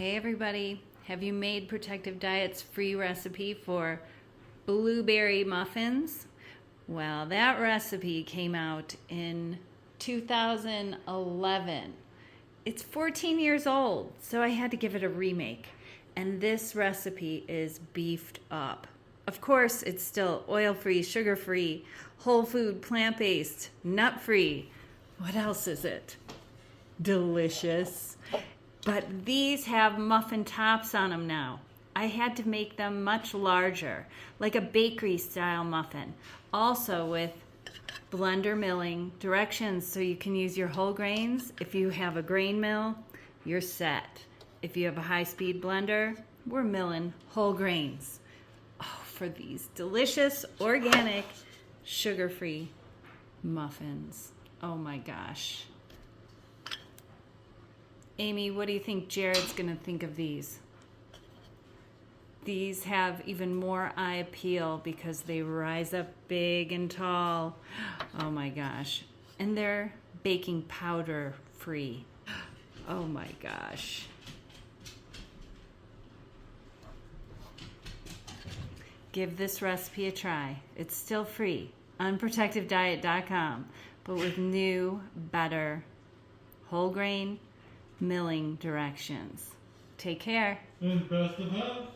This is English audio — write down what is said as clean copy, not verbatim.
Hey everybody, have you made Protective Diet's free recipe for blueberry muffins? Well, that recipe came out in 2011. It's 14 years old, so I had to give it a remake. And this recipe is beefed up. Of course, it's still oil-free, sugar-free, whole food, plant-based, nut-free. What else is it? Delicious. But these have muffin tops on them now. I had to make them much larger, like a bakery style muffin. Also with blender milling directions so you can use your whole grains. If you have a grain mill, you're set. If you have a high-speed blender, we're milling whole grains. Oh, for these delicious, organic, sugar-free muffins. Oh my gosh. Amy, what do you think Jared's gonna think of these? These have even more eye appeal because they rise up big and tall. Oh my gosh. And they're baking powder free. Oh my gosh. Give this recipe a try. It's still free on protectivediet.com, but with new, better, whole grain milling directions. Take care. And best of health.